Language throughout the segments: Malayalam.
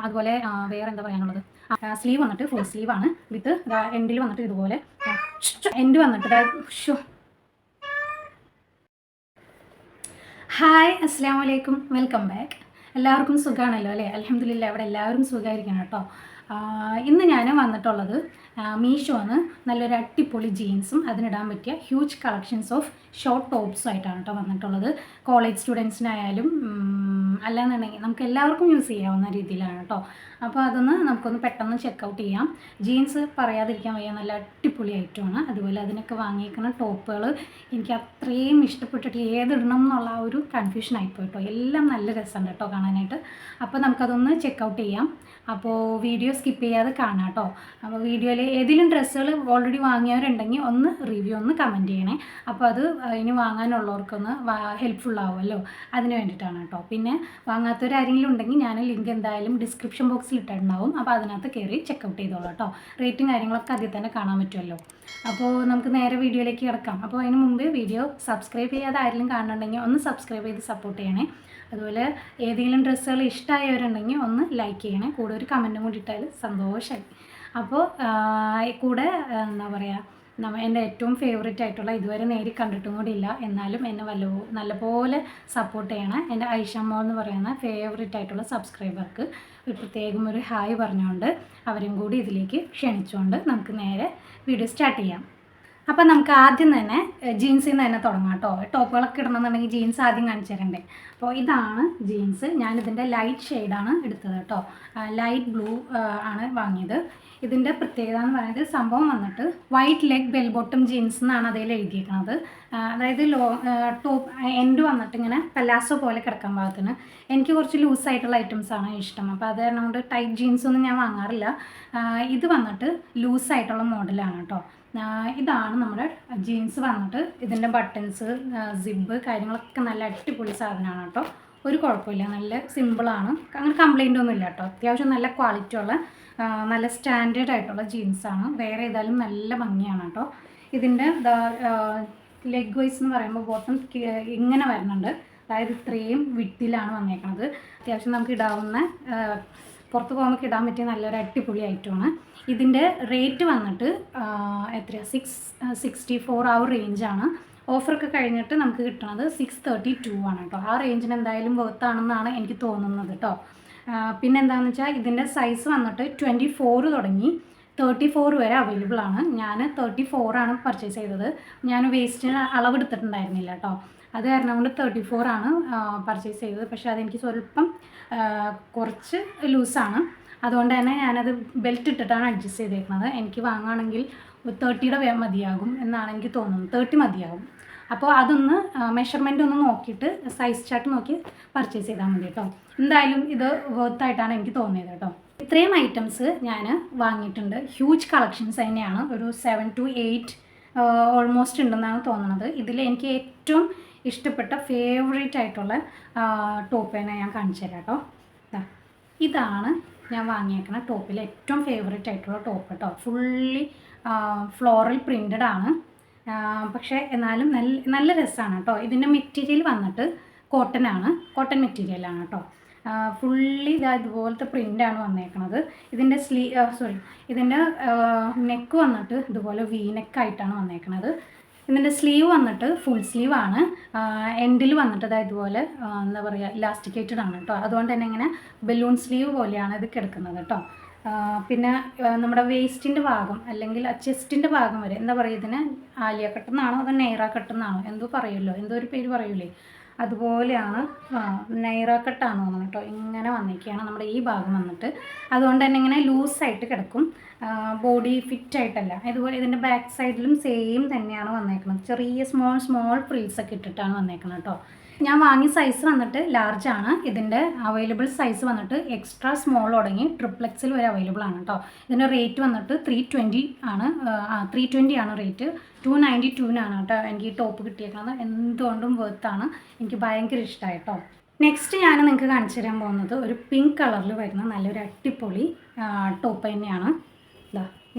അതുപോലെ വേറെ എന്താ പറയാനുള്ളത്, സ്ലീവ് വന്നിട്ട് ഫുൾ സ്ലീവാണ് വിത്ത് എൻഡിൽ വന്നിട്ട് ഇതുപോലെ എൻഡ് വന്നിട്ട് ഹായ് അസ്സാം വലൈക്കും, വെൽക്കം ബാക്ക്. എല്ലാവർക്കും സുഖമാണല്ലോ അല്ലേ? അൽഹംദുലില്ലാ, ഇവിടെ എല്ലാവരും സുഖമായിരിക്കണം കേട്ടോ. ഇന്ന് ഞാൻ വന്നിട്ടുള്ളത് മീഷോന്ന് നല്ലൊരു അടിപൊളി ജീൻസും അതിനിടാൻ പറ്റിയ ഹ്യൂജ് കളക്ഷൻസ് ഓഫ് ഷോർട്ട് ടോപ്സും ആയിട്ടാണ് കേട്ടോ വന്നിട്ടുള്ളത്. കോളേജ് സ്റ്റുഡൻസിനായാലും അല്ലാന്നുണ്ടെങ്കിൽ നമുക്ക് എല്ലാവർക്കും യൂസ് ചെയ്യാവുന്ന രീതിയിലാണ് കേട്ടോ. അപ്പോൾ അതൊന്ന് നമുക്കൊന്ന് പെട്ടെന്ന് ചെക്കൗട്ട് ചെയ്യാം. ജീൻസ് പറയാതിരിക്കാൻ വയ്യ, നല്ല അടിപൊളി ഐറ്റമാണ്. അതുപോലെ അതിനൊക്കെ വാങ്ങിയിരിക്കുന്ന ടോപ്പുകൾ എനിക്ക് അത്രയും ഇഷ്ടപ്പെട്ടിട്ട് ഏതിടണം എന്നുള്ള ആ ഒരു കൺഫ്യൂഷൻ ആയിപ്പോയി കേട്ടോ. എല്ലാം നല്ല രസമുണ്ട് കേട്ടോ കാണാനായിട്ട്. അപ്പോൾ നമുക്കതൊന്ന് ചെക്കൗട്ട് ചെയ്യാം. അപ്പോൾ വീഡിയോ സ്കിപ്പ് ചെയ്യാതെ കാണാം കേട്ടോ. അപ്പോൾ വീഡിയോയിൽ ഏതെങ്കിലും ഡ്രസ്സുകൾ ഓൾറെഡി വാങ്ങിയവരുണ്ടെങ്കിൽ ഒന്ന് റിവ്യൂ ഒന്ന് കമൻറ്റ് ചെയ്യണേ. അപ്പോൾ അത് ഇനി വാങ്ങാനുള്ളവർക്കൊന്ന് ഹെൽപ്ഫുൾ ആവുമല്ലോ, അതിന് വേണ്ടിയിട്ടാണ് കേട്ടോ. പിന്നെ വാങ്ങാത്തവരാരെങ്കിലും ഉണ്ടെങ്കിൽ ഞാൻ ലിങ്ക് എന്തായാലും ഡിസ്ക്രിപ്ഷൻ ബോക്സിൽ ഇട്ടിട്ടുണ്ടാവും. അപ്പോൾ അതിനകത്ത് കയറി ചെക്കൗട്ട് ചെയ്തോളാം കേട്ടോ. റേറ്റും കാര്യങ്ങളൊക്കെ അതിൽ തന്നെ കാണാൻ പറ്റുമല്ലോ. അപ്പോൾ നമുക്ക് നേരെ വീഡിയോയിലേക്ക് കിടക്കാം. അപ്പോൾ അതിന് മുമ്പ് വീഡിയോ സബ്സ്ക്രൈബ് ചെയ്യാതെ ആരെങ്കിലും കാണുന്നുണ്ടെങ്കിൽ ഒന്ന് സബ്സ്ക്രൈബ് ചെയ്ത് സപ്പോർട്ട് ചെയ്യണേ. അതുപോലെ ഏതെങ്കിലും ഡ്രസ്സുകൾ ഇഷ്ടമായവരുണ്ടെങ്കിൽ ഒന്ന് ലൈക്ക് ചെയ്യണേ. കൂടെ ഒരു കമൻറ്റും കൂടി ഇട്ടാൽ സന്തോഷമായി. അപ്പോൾ കൂടെ എന്താ പറയുക, എൻ്റെ ഏറ്റവും ഫേവറേറ്റ് ആയിട്ടുള്ള, ഇതുവരെ നേരിൽ കണ്ടിട്ടും കൂടി ഇല്ല എന്നാലും എന്നെ നല്ലപോലെ സപ്പോർട്ട് ചെയ്യണം എൻ്റെ ഐഷമ്മോ എന്ന് പറയുന്ന ഫേവറേറ്റ് ആയിട്ടുള്ള സബ്സ്ക്രൈബർക്ക് ഒരു പ്രത്യേകം ഒരു ഹായ് പറഞ്ഞുകൊണ്ട് അവരും കൂടി ഇതിലേക്ക് ക്ഷണിച്ചുകൊണ്ട് നമുക്ക് നേരെ വീഡിയോ സ്റ്റാർട്ട് ചെയ്യാം. അപ്പോൾ നമുക്ക് ആദ്യം തന്നെ ജീൻസിൽ നിന്ന് തന്നെ തുടങ്ങാം കേട്ടോ. ടോപ്പുകളൊക്കെ ഇടണമെന്നുണ്ടെങ്കിൽ ജീൻസ് ആദ്യം കാണിച്ചു തരണ്ടേ. അപ്പോൾ ഇതാണ് ജീൻസ്. ഞാനിതിൻ്റെ ലൈറ്റ് ഷെയ്ഡാണ് എടുത്തത് കേട്ടോ. ലൈറ്റ് ബ്ലൂ ആണ് വാങ്ങിയത്. ഇതിൻ്റെ പ്രത്യേകത എന്ന് പറയുന്നത്, സംഭവം വന്നിട്ട് white leg bell bottom jeans എന്നാണ് അതിൽ എഴുതിയിരിക്കുന്നത്. അതായത് ടോപ്പ് എൻഡ് വന്നിട്ട് ഇങ്ങനെ പലാസോ പോലെ കിടക്കാൻ പാകത്തിന്. എനിക്ക് കുറച്ച് ലൂസായിട്ടുള്ള ഐറ്റംസാണ് ഇഷ്ടം. അപ്പോൾ അത് കാരണം കൊണ്ട് ടൈറ്റ് ജീൻസൊന്നും ഞാൻ വാങ്ങാറില്ല. ഇത് വന്നിട്ട് ലൂസായിട്ടുള്ള മോഡലാണ് കേട്ടോ. ഇതാണ് നമ്മുടെ ജീൻസ് വന്നിട്ട്. ഇതിൻ്റെ ബട്ടൺസ്, സിബ് കാര്യങ്ങളൊക്കെ നല്ല അടിപൊളി സാധനമാണ് കേട്ടോ. ഒരു കുഴപ്പമില്ല, നല്ല സിമ്പിളാണ്, അങ്ങനെ കംപ്ലൈൻ്റ് ഒന്നും ഇല്ല കേട്ടോ. അത്യാവശ്യം നല്ല ക്വാളിറ്റി ഉള്ള നല്ല സ്റ്റാൻഡേർഡ് ആയിട്ടുള്ള ജീൻസാണ്. വേറെ ഏതായാലും നല്ല ഭംഗിയാണ് കേട്ടോ. ഇതിൻ്റെ ലെഗ് വൈസ് എന്ന് പറയുമ്പോൾ ബോട്ടം ഇങ്ങനെ വരുന്നുണ്ട്. അതായത് ഇത്രയും വിട്ടിലാണ് വന്നേക്കുന്നത്. അത്യാവശ്യം നമുക്ക് ഇടാവുന്ന, പുറത്ത് പോകുമ്പോൾ ഇടാൻ പറ്റിയ നല്ലൊരു അടിപൊളി ഐറ്റമാണ്. ഇതിൻ്റെ റേറ്റ് വന്നിട്ട് എത്രയാണ്, 664 ആ ഒരു റേഞ്ചാണ്. ഓഫറൊക്കെ കഴിഞ്ഞിട്ട് നമുക്ക് കിട്ടുന്നത് 632 ആണ് കേട്ടോ. ആ റേഞ്ചിന് എന്തായാലും വർത്താണെന്നാണ് എനിക്ക് തോന്നുന്നത് കേട്ടോ. പിന്നെ എന്താണെന്ന് വെച്ചാൽ ഇതിൻ്റെ സൈസ് വന്നിട്ട് 24 തുടങ്ങി 34 വരെ അവൈലബിൾ ആണ്. ഞാൻ 34 ആണ് പർച്ചേസ് ചെയ്തത്. ഞാൻ വേസ്റ്റിന് അളവെടുത്തിട്ടുണ്ടായിരുന്നില്ല കേട്ടോ. അത് കാരണം കൊണ്ട് 34 ആണ് പർച്ചേസ് ചെയ്തത്. പക്ഷേ അതെനിക്ക് സ്വല്പം കുറച്ച് ലൂസാണ്. അതുകൊണ്ട് തന്നെ ഞാനത് ബെൽറ്റ് ഇട്ടിട്ടാണ് അഡ്ജസ്റ്റ് ചെയ്തേക്കുന്നത്. എനിക്ക് വാങ്ങുകയാണെങ്കിൽ 30യുടെ മതിയാകും എന്നാണ് എനിക്ക് തോന്നുന്നത്. 30 മതിയാകും. അപ്പോൾ അതൊന്ന് മെഷർമെൻ്റ് ഒന്ന് നോക്കിയിട്ട് സൈസ് ചാർട്ട് നോക്കി പർച്ചേസ് ചെയ്താൽ മതി കേട്ടോ. എന്തായാലും ഇത് വർത്തായിട്ടാണ് എനിക്ക് തോന്നിയത് കേട്ടോ. ഇത്രയും ഐറ്റംസ് ഞാൻ വാങ്ങിയിട്ടുണ്ട്. ഹ്യൂജ് കളക്ഷൻസ് തന്നെയാണ്. ഒരു 7 to 8 ഓൾമോസ്റ്റ് ഉണ്ടെന്നാണ് തോന്നുന്നത്. ഇതിൽ എനിക്ക് ഏറ്റവും ഇഷ്ടപ്പെട്ട ഫേവറേറ്റ് ആയിട്ടുള്ള ടോപ്പ് തന്നെ ഞാൻ കാണിച്ചു തരാം കേട്ടോ. ഇതാണ് ഞാൻ വാങ്ങിയേക്കുന്ന ടോപ്പിൽ ഏറ്റവും ഫേവറേറ്റ് ആയിട്ടുള്ള ടോപ്പ് കേട്ടോ. ഫുള്ളി ഫ്ലോറൽ പ്രിൻറ്റഡ് ആണ്. പക്ഷേ എന്നാലും നല്ല രസമാണ് കേട്ടോ. ഇതിൻ്റെ മെറ്റീരിയൽ വന്നിട്ട് കോട്ടൺ മെറ്റീരിയലാണ് കേട്ടോ. ഫുള്ളി ഇതുപോലത്തെ പ്രിൻ്റാണ് വന്നേക്കുന്നത്. ഇതിൻ്റെ ഇതിൻ്റെ നെക്ക് വന്നിട്ട് ഇതുപോലെ വി നെക്കായിട്ടാണ് വന്നേക്കുന്നത്. ഇതിൻ്റെ സ്ലീവ് വന്നിട്ട് ഫുൾ സ്ലീവാണ്. എൻഡിൽ വന്നിട്ട് അതായത് ഇതുപോലെ എന്താ പറയുക, ഇലാസ്റ്റിക്കേറ്റഡ് ആണ് കേട്ടോ. അതുകൊണ്ട് തന്നെ ഇങ്ങനെ ബലൂൺ സ്ലീവ് പോലെയാണ് ഇത് കിടക്കുന്നത് കേട്ടോ. പിന്നെ നമ്മുടെ വേസ്റ്റിൻ്റെ ഭാഗം അല്ലെങ്കിൽ ചെസ്റ്റിൻ്റെ ഭാഗം വരെ എന്താ പറയുക, ഇതിന് ആലിയ കട്ടെന്നാണോ അതോ നെയ്റ കട്ടെന്നാണോ എന്തോ പറയുമല്ലോ, എന്തോ ഒരു പേര് പറയൂലേ, അതുപോലെയാണ്. നെയ്റ കട്ടാണ് തോന്നുന്നു കേട്ടോ. ഇങ്ങനെ വന്നിരിക്കുകയാണ് നമ്മുടെ ഈ ഭാഗം വന്നിട്ട്. അതുകൊണ്ട് തന്നെ ഇങ്ങനെ ലൂസായിട്ട് കിടക്കും, ബോഡി ഫിറ്റ് ആയിട്ടല്ല. ഇതുപോലെ ഇതിൻ്റെ ബാക്ക് സൈഡിലും സെയിം തന്നെയാണ് വന്നേക്കുന്നത്. ചെറിയ സ്മോൾ ഫ്രിൽസൊക്കെ ഇട്ടിട്ടാണ് വന്നേക്കുന്നത് കേട്ടോ. ഞാൻ വാങ്ങിയ സൈസ് വന്നിട്ട് ലാർജ് ആണ്. ഇതിൻ്റെ അവൈലബിൾ സൈസ് വന്നിട്ട് എക്സ്ട്രാ സ്മോൾ തുടങ്ങി XXL വരെ അവൈലബിൾ ആണ് കേട്ടോ. ഇതിൻ്റെ റേറ്റ് വന്നിട്ട് 320 ആണ്. 320 ആണ് റേറ്റ്. 292-നാണ് കേട്ടോ എനിക്ക് ഈ ടോപ്പ് കിട്ടിയേക്കുന്നത്. എന്തുകൊണ്ടും വെർത്താണ്. എനിക്ക് ഭയങ്കര ഇഷ്ടമായി കേട്ടോ. നെക്സ്റ്റ് ഞാൻ നിങ്ങൾക്ക് കാണിച്ചു തരാൻ പോകുന്നത് ഒരു പിങ്ക് കളറിൽ വരുന്ന നല്ലൊരു അടിപൊളി ടോപ്പ് തന്നെയാണ്.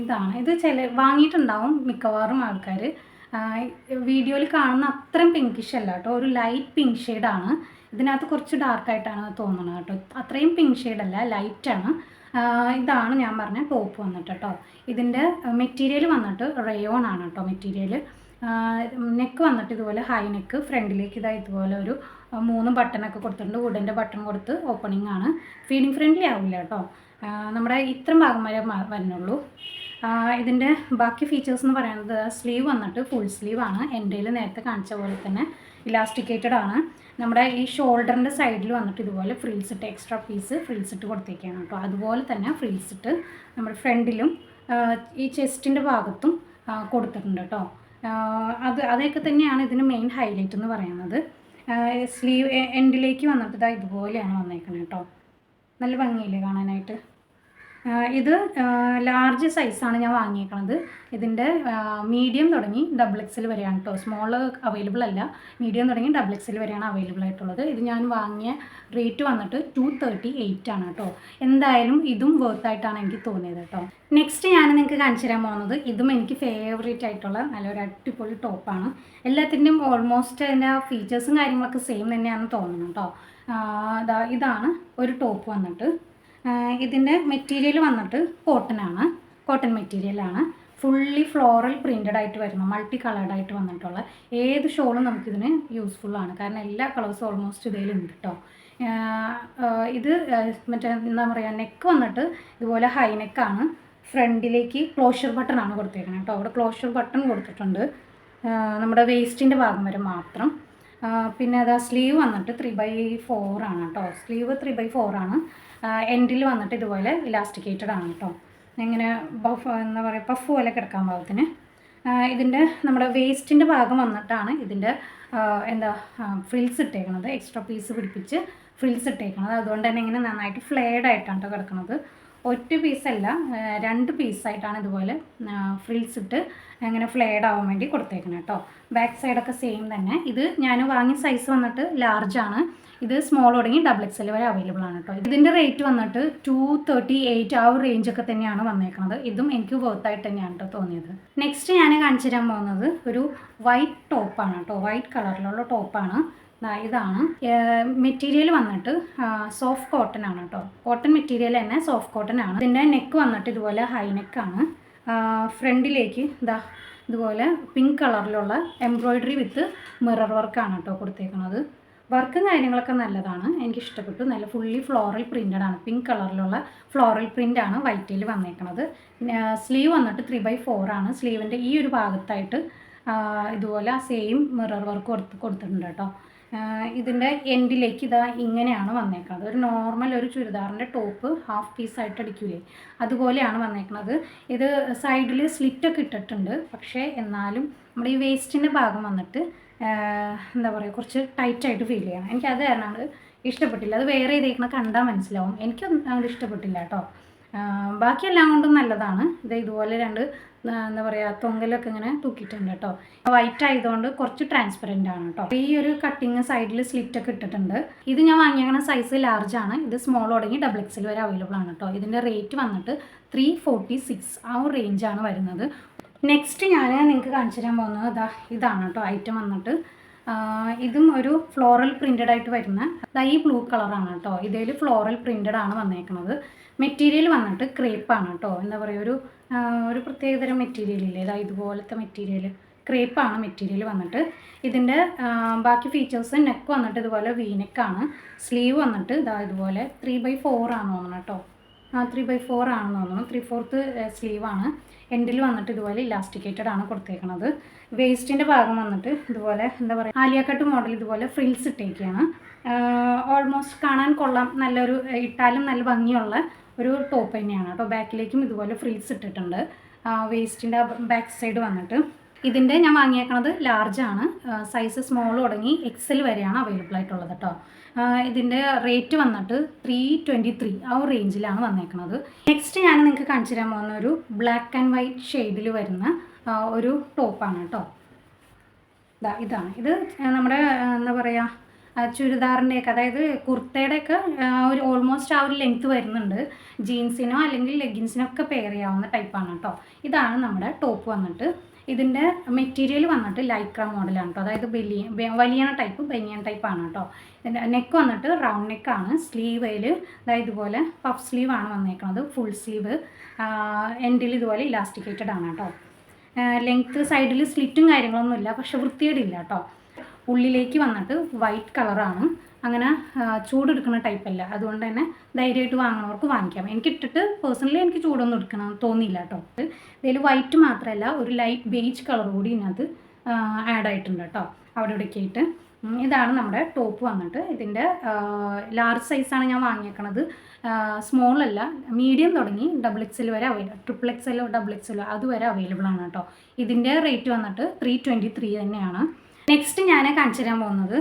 ഇതാണ്. ഇത് വാങ്ങിയിട്ടുണ്ടാവും മിക്കവാറും ആൾക്കാർ. വീഡിയോയിൽ കാണുന്ന അത്രയും പിങ്കിഷ് അല്ല കേട്ടോ. ഒരു ലൈറ്റ് പിങ്ക് ഷെയ്ഡാണ്. ഇതിനകത്ത് കുറച്ച് ഡാർക്കായിട്ടാണ് തോന്നുന്നത് കേട്ടോ. അത്രയും പിങ്ക് ഷെയ്ഡല്ല, ലൈറ്റാണ്. ഇതാണ് ഞാൻ പറഞ്ഞ ടോപ്പ് വന്നിട്ട് കേട്ടോ. ഇതിൻ്റെ മെറ്റീരിയൽ വന്നിട്ട് റയോൺ ആണ് കേട്ടോ മെറ്റീരിയൽ. നെക്ക് വന്നിട്ട് ഇതുപോലെ ഹൈ നെക്ക്, ഫ്രണ്ടിലേക്ക് ഇതാ ഇതുപോലെ ഒരു 3 ബട്ടണൊക്കെ കൊടുത്തിട്ടുണ്ട്. വുഡൻ്റെ ബട്ടൺ കൊടുത്ത് ഓപ്പണിംഗ് ആണ്. ഫീഡിങ് ഫ്രണ്ട്ലി ആവില്ല കേട്ടോ. നമ്മുടെ ഇത്രയും ഭാഗം വരെ വരുന്നുള്ളൂ. ഇതിൻ്റെ ബാക്കി ഫീച്ചേഴ്സ് എന്ന് പറയുന്നത് സ്ലീവ് വന്നിട്ട് ഫുൾ സ്ലീവാണ്. എൻ്റെ നേരത്തെ കാണിച്ച പോലെ തന്നെ ഇലാസ്റ്റിക്കേറ്റഡ് ആണ്. നമ്മുടെ ഈ ഷോൾഡറിൻ്റെ സൈഡിൽ വന്നിട്ട് ഇതുപോലെ ഫ്രിൽസ് ഇട്ട് എക്സ്ട്രാ പീസ് ഫ്രിൽസ് ഇട്ട് കൊടുത്തേക്കാണ് കേട്ടോ. അതുപോലെ തന്നെ ഫ്രിൽസ് ഇട്ട് നമ്മുടെ ഫ്രണ്ടിലും ഈ ചെസ്റ്റിൻ്റെ ഭാഗത്തും കൊടുത്തിട്ടുണ്ട് കേട്ടോ. അതൊക്കെ തന്നെയാണ് ഇതിന് മെയിൻ ഹൈലൈറ്റ് എന്ന് പറയുന്നത്. സ്ലീവ് എൻഡിലേക്ക് വന്നിട്ട് ഇതാ ഇതുപോലെയാണ് വന്നേക്കുന്നത് കേട്ടോ. നല്ല ഭംഗിയില്ലേ കാണാനായിട്ട്. ഇത് ലാർജ് സൈസാണ് ഞാൻ വാങ്ങിയേക്കണത്. ഇതിൻ്റെ മീഡിയം തുടങ്ങി XXL വരെയാണ് കേട്ടോ. സ്മോൾ അവൈലബിൾ അല്ല, മീഡിയം തുടങ്ങി XXL വരെയാണ് അവൈലബിൾ ആയിട്ടുള്ളത്. ഇത് ഞാൻ വാങ്ങിയ റേറ്റ് വന്നിട്ട് 238 ആണ് കേട്ടോ. എന്തായാലും ഇതും വർത്തായിട്ടാണ് എനിക്ക് തോന്നിയത് കേട്ടോ. നെക്സ്റ്റ് ഞാൻ നിങ്ങൾക്ക് കാണിച്ചു തരാൻ പോകുന്നത് ഇതും എനിക്ക് ഫേവറേറ്റ് ആയിട്ടുള്ള നല്ലൊരു അടിപൊളി ടോപ്പാണ്. എല്ലാത്തിൻ്റെയും ഓൾമോസ്റ്റ് അതിൻ്റെ ഫീച്ചേഴ്സും കാര്യങ്ങളൊക്കെ സെയിം തന്നെയാണെന്ന് തോന്നുന്നു കേട്ടോ. ഇതാണ് ഒരു ടോപ്പ് വന്നിട്ട്. ഇതിൻ്റെ മെറ്റീരിയൽ വന്നിട്ട് കോട്ടൺ മെറ്റീരിയലാണ്. ഫുള്ളി ഫ്ലോറൽ പ്രിൻറ്റഡ് ആയിട്ട് വരുന്ന മൾട്ടി കളേർഡായിട്ട് വന്നിട്ടുള്ള ഏത് ഷോളും നമുക്കിതിന് യൂസ്ഫുള്ളാണ്. കാരണം എല്ലാ കളേഴ്സും ഓൾമോസ്റ്റ് ഇതിലുണ്ട് കേട്ടോ. ഇത് മറ്റേ എന്താ പറയുക, നെക്ക് വന്നിട്ട് ഇതുപോലെ ഹൈ നെക്കാണ്. ഫ്രണ്ടിലേക്ക് ക്ലോഷർ ബട്ടൺ ആണ് കൊടുത്തേക്കുന്നത് കേട്ടോ. അവിടെ ക്ലോഷർ ബട്ടൺ കൊടുത്തിട്ടുണ്ട് നമ്മുടെ വേസ്റ്റിൻ്റെ ഭാഗം വരെ മാത്രം. പിന്നെ അത് സ്ലീവ് വന്നിട്ട് 3/4 ആണ് കേട്ടോ. സ്ലീവ് 3/4 ആണ്. എൻഡിൽ വന്നിട്ട് ഇതുപോലെ ഇലാസ്റ്റിക്കേറ്റഡ് ആണ് കേട്ടോ. ഇങ്ങനെ എന്താ പറയുക, പഫ് പോലെ കിടക്കാൻ പാകത്തിന്. ഇതിൻ്റെ നമ്മുടെ വേസ്റ്റിൻ്റെ ഭാഗം വന്നിട്ടാണ് ഇതിൻ്റെ ഫ്രിൽസ് ഇട്ടേക്കണത്. എക്സ്ട്രാ പീസ് പിടിപ്പിച്ച് ഫ്രിൽസ് ഇട്ടേക്കണത്. അതുകൊണ്ട് തന്നെ ഇങ്ങനെ നന്നായിട്ട് ഫ്ലെയർഡ് ആയിട്ടാണ് കേട്ടോ കിടക്കുന്നത്. ഒറ്റ പീസല്ല, 2 പീസായിട്ടാണ് ഇതുപോലെ ഫ്രിൽസ് ഇട്ട് അങ്ങനെ ഫ്ലെയർഡ് ആവാൻ വേണ്ടി കൊടുത്തേക്കണം കേട്ടോ. ബാക്ക് സൈഡൊക്കെ സെയിം തന്നെ. ഇത് ഞാൻ വാങ്ങിയ സൈസ് വന്നിട്ട് ലാർജാണ്. ഇത് സ്മോൾ തുടങ്ങി XXL വരെ അവൈലബിൾ ആണ് കേട്ടോ. ഇതിൻ്റെ റേറ്റ് വന്നിട്ട് 238 ആ ഒരു റേഞ്ചൊക്കെ തന്നെയാണ് വന്നേക്കുന്നത്. ഇതും എനിക്ക് വർത്തായിട്ട് തന്നെയാണ് കേട്ടോ തോന്നിയത്. നെക്സ്റ്റ് ഞാൻ കാണിച്ചു തരാൻ പോകുന്നത് ഒരു വൈറ്റ് ടോപ്പാണ് കേട്ടോ. വൈറ്റ് കളറിലുള്ള ടോപ്പാണ്. ഇതാണ് മെറ്റീരിയൽ വന്നിട്ട് സോഫ്റ്റ് കോട്ടൺ ആണ് കേട്ടോ. കോട്ടൺ മെറ്റീരിയൽ തന്നെ സോഫ്റ്റ് കോട്ടൺ ആണ്. ഇതിൻ്റെ നെക്ക് വന്നിട്ട് ഇതുപോലെ ഹൈ നെക്കാണ്. ഫ്രണ്ടിലേക്ക് ഇതുപോലെ പിങ്ക് കളറിലുള്ള എംബ്രോയിഡറി വിത്ത് മിറർ വർക്കാണ് കേട്ടോ കൊടുത്തേക്കുന്നത്. വർക്കും കാര്യങ്ങളൊക്കെ നല്ലതാണ്, എനിക്കിഷ്ടപ്പെട്ടു. നല്ല ഫുള്ളി ഫ്ലോറൽ പ്രിൻ്റഡ് ആണ്. പിങ്ക് കളറിലുള്ള ഫ്ലോറൽ പ്രിൻ്റാണ് വൈറ്റിൽ വന്നേക്കുന്നത്. സ്ലീവ് വന്നിട്ട് 3/4 ആണ്. സ്ലീവിൻ്റെ ഈ ഒരു ഭാഗത്തായിട്ട് ഇതുപോലെ സെയിം മിറർ വർക്ക് കൊടുത്തിട്ടുണ്ട് കേട്ടോ. ഇതിൻ്റെ എൻഡിലേക്ക് ഇതാ ഇങ്ങനെയാണ് വന്നേക്കുന്നത്. ഒരു നോർമൽ ഒരു ചുരിദാറിൻ്റെ ടോപ്പ് ഹാഫ് പീസായിട്ട് അടിക്കൂലേ, അതുപോലെയാണ് വന്നേക്കുന്നത്. ഇത് സൈഡിൽ സ്ലിറ്റൊക്കെ ഇട്ടിട്ടുണ്ട്. പക്ഷേ എന്നാലും നമ്മുടെ ഈ വേസ്റ്റിൻ്റെ ഭാഗം വന്നിട്ട് എന്താ പറയുക, കുറച്ച് ടൈറ്റായിട്ട് ഫീൽ ചെയ്യണം. എനിക്കത് കാരണമാണ് ഇഷ്ടപ്പെട്ടില്ല. അത് വേറെ ചെയ്തേക്കണ കണ്ടാൽ മനസ്സിലാവും. എനിക്കൊന്നും അങ്ങോട്ട് ഇഷ്ടപ്പെട്ടില്ല കേട്ടോ. ബാക്കിയെല്ലാം കൊണ്ടും നല്ലതാണ്. ഇതുപോലെ 2 എന്താ പറയുക തൊങ്കലൊക്കെ ഇങ്ങനെ തൂക്കിയിട്ടുണ്ട് കേട്ടോ. വൈറ്റ് ആയതുകൊണ്ട് കുറച്ച് ട്രാൻസ്പെറൻ്റ് ആണ് കേട്ടോ. ഈ ഒരു കട്ടിങ് സൈഡിൽ സ്ലിറ്റൊക്കെ ഇട്ടിട്ടുണ്ട്. ഇത് ഞാൻ വാങ്ങിയേക്കണ സൈസ് ലാർജാണ്. ഇത് സ്മോൾ തുടങ്ങി XXL വരെ അവൈലബിൾ ആണ് കേട്ടോ. ഇതിൻ്റെ റേറ്റ് വന്നിട്ട് 346 ആ ഒരു റേഞ്ചാണ് വരുന്നത്. നെക്സ്റ്റ് ഞാൻ നിങ്ങൾക്ക് കാണിച്ചു തരാൻ പോകുന്നത് ഇതാണ് കേട്ടോ. ഐറ്റം വന്നിട്ട് ഇതും ഒരു ഫ്ലോറൽ പ്രിൻ്റഡ് ആയിട്ട് വരുന്ന ഈ ബ്ലൂ കളറാണ് കേട്ടോ. ഇതിൽ ഫ്ലോറൽ പ്രിൻ്റഡ് ആണ് വന്നേക്കുന്നത്. മെറ്റീരിയൽ വന്നിട്ട് ക്രേപ്പാണ് കേട്ടോ. എന്താ പറയുക, ഒരു പ്രത്യേകതരം മെറ്റീരിയൽ ഇല്ലേ, ഇതുപോലത്തെ മെറ്റീരിയൽ ക്രേപ്പാണ് മെറ്റീരിയൽ വന്നിട്ട്. ഇതിൻ്റെ ബാക്കി ഫീച്ചേഴ്സ് നെക്ക് വന്നിട്ട് ഇതുപോലെ വീനെക്കാണ്. സ്ലീവ് വന്നിട്ട് ഇതുപോലെ 3/4 ആണെന്ന് തോന്നുന്നു കേട്ടോ. 3/4 ആണെന്ന് തോന്നുന്നു. 3/4 സ്ലീവാണ്. എൻഡിൽ വന്നിട്ട് ഇതുപോലെ ഇലാസ്റ്റിക്കേറ്റഡ് ആണ് കൊടുത്തേക്കുന്നത്. വേസ്റ്റിൻ്റെ ഭാഗം വന്നിട്ട് ഇതുപോലെ എന്താ പറയുക, ആലിയ കട്ട് മോഡൽ ഇതുപോലെ ഫ്രിൽസ് ഇട്ടേക്കാണ്. ഓൾമോസ്റ്റ് കാണാൻ കൊള്ളാം, നല്ലൊരു ഇട്ടാലും നല്ല ഭംഗിയുള്ള ഒരു ടോപ്പ് തന്നെയാണ് കേട്ടോ. ബാക്കിലേക്കും ഇതുപോലെ ഫ്രിൽസ് ഇട്ടിട്ടുണ്ട്. വേസ്റ്റിൻ്റെ ബാക്ക് സൈഡ് വന്നിട്ട് ഇതിൻ്റെ ഞാൻ വാങ്ങിയേക്കണത് ലാർജാണ്. സൈസ് സ്മോൾ തുടങ്ങി XL വരെയാണ് അവൈലബിൾ ആയിട്ടുള്ളത് കേട്ടോ. ഇതിൻ്റെ റേറ്റ് വന്നിട്ട് 323 ആ ഒരു റേഞ്ചിലാണ് വന്നേക്കുന്നത്. നെക്സ്റ്റ് ഞാൻ നിങ്ങൾക്ക് കാണിച്ചു തരാൻ പോകുന്ന ഒരു ബ്ലാക്ക് ആൻഡ് വൈറ്റ് ഷെയ്ഡിൽ വരുന്ന ഒരു ടോപ്പാണ് കേട്ടോ. ഇതാണ്. ഇത് നമ്മുടെ എന്താ പറയുക ചുരിദാറിൻ്റെയൊക്കെ, അതായത് കുർത്തയുടെയൊക്കെ ഒരു ഓൾമോസ്റ്റ് ആ ഒരു ലെങ്ത്ത് വരുന്നുണ്ട്. ജീൻസിനോ അല്ലെങ്കിൽ ലെഗിൻസിനോ ഒക്കെ പെയർ ചെയ്യാവുന്ന ടൈപ്പാണ് കേട്ടോ. ഇതാണ് നമ്മുടെ ടോപ്പ് വന്നിട്ട്. ഇതിൻ്റെ മെറ്റീരിയൽ വന്നിട്ട് ലൈക്ര മോഡലാണ് കേട്ടോ, അതായത് വലിയ ടൈപ്പ് ബനിയൻ ടൈപ്പാണ് കേട്ടോ. ഇതിൻ്റെ നെക്ക് വന്നിട്ട് റൗണ്ട് നെക്കാണ്. സ്ലീവിൽ അതായത് ഇതുപോലെ പഫ് സ്ലീവാണ് വന്നേക്കുന്നത്. ഫുൾ സ്ലീവ് എൻഡിൽ ഇതുപോലെ ഇലാസ്റ്റിക്കേറ്റഡ് ആണ് കേട്ടോ. ലെങ്ത്ത് സൈഡിൽ സ്ലിറ്റും കാര്യങ്ങളൊന്നുമില്ല, പക്ഷെ വൃത്തിയേടില്ല കേട്ടോ. ഉള്ളിലേക്ക് വന്നിട്ട് വൈറ്റ് കളറാണ്. അങ്ങനെ ചൂടെടുക്കുന്ന ടൈപ്പല്ല, അതുകൊണ്ട് തന്നെ ധൈര്യമായിട്ട് വാങ്ങുന്നവർക്ക് വാങ്ങിക്കാം. എനിക്ക് ഇട്ടിട്ട് പേഴ്സണലി എനിക്ക് ചൂടൊന്നും എടുക്കണം തോന്നിയില്ല കേട്ടോ. ഇതിൽ വൈറ്റ് മാത്രമല്ല ഒരു ലൈറ്റ് ബേജ് കളർ കൂടി ഇതിനകത്ത് ആഡ് ആയിട്ടുണ്ട് കേട്ടോ, അവിടെ ഇവിടെയൊക്കെ ആയിട്ട്. ഇതാണ് നമ്മുടെ ടോപ്പ് വന്നിട്ട്. ഇതിൻ്റെ ലാർജ് സൈസാണ് ഞാൻ വാങ്ങിയേക്കണത്, സ്മോൾ അല്ല, മീഡിയം തുടങ്ങി XXL വരെ XXL XXL അതുവരെ അവൈലബിൾ ആണ് കേട്ടോ. ഇതിൻ്റെ റേറ്റ് വന്നിട്ട് 323 തന്നെയാണ്. നെക്സ്റ്റ് ഞാൻ കാണിച്ചു തരാൻ പോകുന്നത്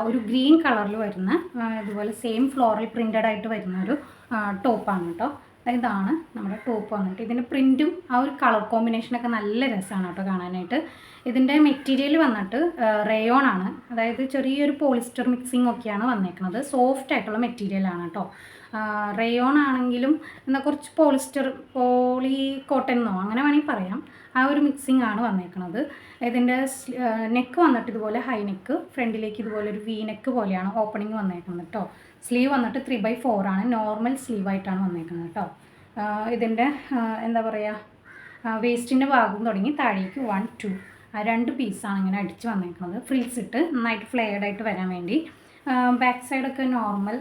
ഒരു ഗ്രീൻ കളറിൽ വരുന്ന ഇതുപോലെ സെയിം ഫ്ലോറൽ പ്രിൻ്റഡ് ആയിട്ട് വരുന്ന ഒരു ടോപ്പാണ് കേട്ടോ. ഇതാണ് നമ്മുടെ ടോപ്പ് വന്നിട്ട്. ഇതിൻ്റെ പ്രിൻറ്റും ആ ഒരു കളർ കോമ്പിനേഷനൊക്കെ നല്ല രസമാണ് കേട്ടോ കാണാനായിട്ട്. ഇതിൻ്റെ മെറ്റീരിയൽ വന്നിട്ട് റയോൺ ആണ്, അതായത് ചെറിയൊരു പോളിസ്റ്റർ മിക്സിംഗ് ഒക്കെയാണ് വന്നേക്കുന്നത്. സോഫ്റ്റ് ആയിട്ടുള്ള മെറ്റീരിയലാണ് കേട്ടോ. റയോൺ ആണെങ്കിലും എന്നാൽ കുറച്ച് പോളി കോട്ടൺ എന്നോ അങ്ങനെ വേണമെങ്കിൽ പറയാം, ആ ഒരു മിക്സിംഗ് ആണ് വന്നേക്കുന്നത്. ഇതിൻ്റെ നെക്ക് വന്നിട്ട് ഇതുപോലെ ഹൈ നെക്ക്, ഫ്രണ്ടിലേക്ക് ഇതുപോലെ ഒരു വി നെക്ക് പോലെയാണ് ഓപ്പണിങ് വന്നേക്കുന്നത് കേട്ടോ. സ്ലീവ് വന്നിട്ട് 3/4 ആണ്, നോർമൽ സ്ലീവായിട്ടാണ് വന്നേക്കുന്നത് കേട്ടോ. ഇതിൻ്റെ എന്താ പറയുക, വേസ്റ്റിൻ്റെ ഭാഗം തുടങ്ങി താഴേക്ക് 1, 2 2 പീസാണ് ഇങ്ങനെ അടിച്ച് വന്നേക്കുന്നത്. ഫ്രിൽസ് ഇട്ട് നന്നായിട്ട് ഫ്ലെയർഡ് ആയിട്ട് വരാൻ വേണ്ടി. ബാക്ക് സൈഡൊക്കെ നോർമൽ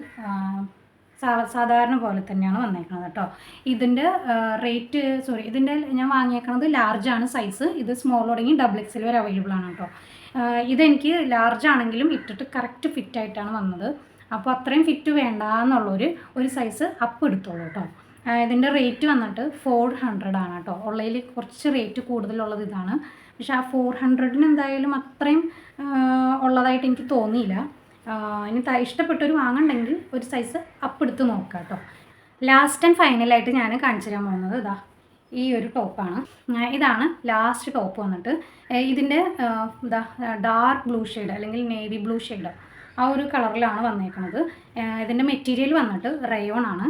സാധാരണ പോലെ തന്നെയാണ് വന്നേക്കുന്നത് കേട്ടോ. ഇതിൻ്റെ ഇതിൻ്റെ ഞാൻ വാങ്ങിയേക്കുന്നത് ലാർജാണ് സൈസ്. ഇത് സ്മോൾ തുടങ്ങി XXL വരെ അവൈലബിൾ ആണ് കേട്ടോ. ഇതെനിക്ക് ലാർജ് ആണെങ്കിലും ഇട്ടിട്ട് കറക്റ്റ് ഫിറ്റായിട്ടാണ് വന്നത്. അപ്പോൾ അത്രയും ഫിറ്റ് വേണ്ട എന്നുള്ളൊരു സൈസ് അപ്പ് എടുത്തോളൂ കേട്ടോ. ഇതിൻ്റെ റേറ്റ് വന്നിട്ട് 400 ആണ് കേട്ടോ. ഉള്ളതിൽ കുറച്ച് റേറ്റ് കൂടുതലുള്ളത് ഇതാണ്, പക്ഷെ ആ 400-ന് എന്തായാലും അത്രയും ഉള്ളതായിട്ട് എനിക്ക് തോന്നിയില്ല. ഇനി ഇഷ്ടപ്പെട്ടൊരു വാങ്ങണ്ടെങ്കിൽ ഒരു സൈസ് അപ്പ് എടുത്ത് നോക്കുക കേട്ടോ. ലാസ്റ്റ് ആൻഡ് ഫൈനലായിട്ട് ഞാൻ കാണിച്ചു തരാൻ പോകുന്നത് ഈ ഒരു ടോപ്പാണ്. ഇതാണ് ലാസ്റ്റ് ടോപ്പ് വന്നിട്ട്. ഇതിൻ്റെ ഡാർക്ക് ബ്ലൂ ഷെയ്ഡ് അല്ലെങ്കിൽ നേവി ബ്ലൂ ഷെയ്ഡ് ആ ഒരു കളറിലാണ് വന്നേക്കുന്നത്. ഇതിൻ്റെ മെറ്റീരിയൽ വന്നിട്ട് റയോൺ ആണ്,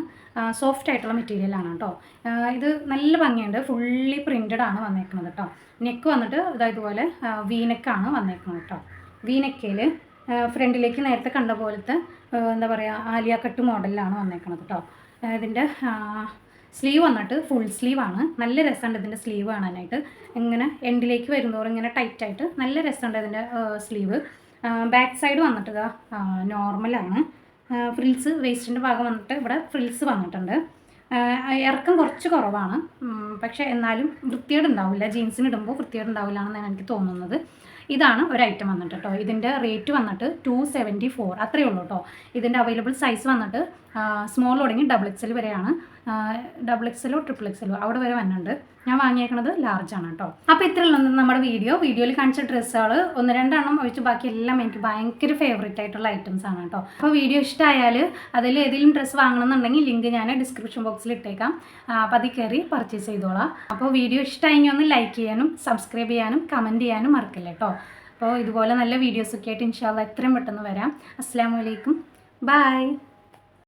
സോഫ്റ്റ് ആയിട്ടുള്ള മെറ്റീരിയലാണ് കേട്ടോ. ഇത് നല്ല ഭംഗിയുണ്ട്, ഫുള്ളി പ്രിൻറ്റഡ് ആണ് വന്നേക്കുന്നത് കേട്ടോ. നെക്ക് വന്നിട്ട് ഇതുപോലെ വീനെക്കാണ് വന്നേക്കുന്നത് കേട്ടോ. വീനെക്കയിൽ ഫ്രണ്ടിലേക്ക് നേരത്തെ കണ്ട പോലത്തെ എന്താ പറയുക ആലിയ കട്ട് മോഡലിലാണ് വന്നേക്കുന്നത് കേട്ടോ. ഇതിൻ്റെ സ്ലീവ് വന്നിട്ട് ഫുൾ സ്ലീവാണ്. നല്ല രസമുണ്ട് ഇതിൻ്റെ സ്ലീവ് കാണാനായിട്ട്. ഇങ്ങനെ എൻഡിലേക്ക് വരുന്നതോറും ഇങ്ങനെ ടൈറ്റായിട്ട് നല്ല രസമുണ്ട് ഇതിൻ്റെ സ്ലീവ്. ബാക്ക് സൈഡ് വന്നിട്ട് നോർമലാണ്. ഫ്രിൽസ് വേസ്റ്റിൻ്റെ ഭാഗം വന്നിട്ട് ഇവിടെ ഫ്രിൽസ് വന്നിട്ടുണ്ട്. ഇറക്കം കുറച്ച് കുറവാണ്, പക്ഷേ എന്നാലും വൃത്തികേടുണ്ടാവില്ല, ജീൻസിന് ഇടുമ്പോൾ വൃത്തികേടുണ്ടാവില്ല എന്നാണ് എനിക്ക് തോന്നുന്നത്. ഇതാണ് ഒരു ഐറ്റം വന്നിട്ട് കേട്ടോ. ഇതിൻ്റെ റേറ്റ് വന്നിട്ട് 274 അത്രയേ ഉള്ളൂ കേട്ടോ. ഇതിൻ്റെ അവൈലബിൾ സൈസ് വന്നിട്ട് സ്മോൾ തുടങ്ങി XXL വരെയാണ്. XXL XXL അവിടെ വരെ വന്നിട്ടുണ്ട്. ഞാൻ വാങ്ങിയേക്കുന്നത് ലാർജാണ് കേട്ടോ. അപ്പോൾ ഇത്രയുള്ള നമ്മുടെ വീഡിയോയിൽ കാണിച്ച ഡ്രസ്സുകൾ 1-2 ഒഴിച്ച് ബാക്കി എല്ലാം എനിക്ക് ഭയങ്കര ഫേവറേറ്റ് ആയിട്ടുള്ള ഐറ്റംസ് ആണ് കേട്ടോ. അപ്പോൾ വീഡിയോ ഇഷ്ടമായാൽ അതിൽ ഏതെങ്കിലും ഡ്രസ്സ് വാങ്ങണമെന്നുണ്ടെങ്കിൽ ലിങ്ക് ഞാൻ ഡിസ്ക്രിപ്ഷൻ ബോക്സിൽ ഇട്ടേക്കാം. അപ്പോൾ അതിൽ കയറി പർച്ചേസ് ചെയ്തോളാം. അപ്പോൾ വീഡിയോ ഇഷ്ടമായെങ്കിൽ ഒന്ന് ലൈക്ക് ചെയ്യാനും സബ്സ്ക്രൈബ് ചെയ്യാനും കമൻറ്റ് ചെയ്യാനും മറക്കില്ല കേട്ടോ. അപ്പോൾ ഇതുപോലെ നല്ല വീഡിയോസൊക്കെ ആയിട്ട് ഇൻഷാ അല്ലാഹ് എത്രയും പെട്ടെന്ന് വരാം. അസ്സലാമു അലൈക്കും, ബൈ.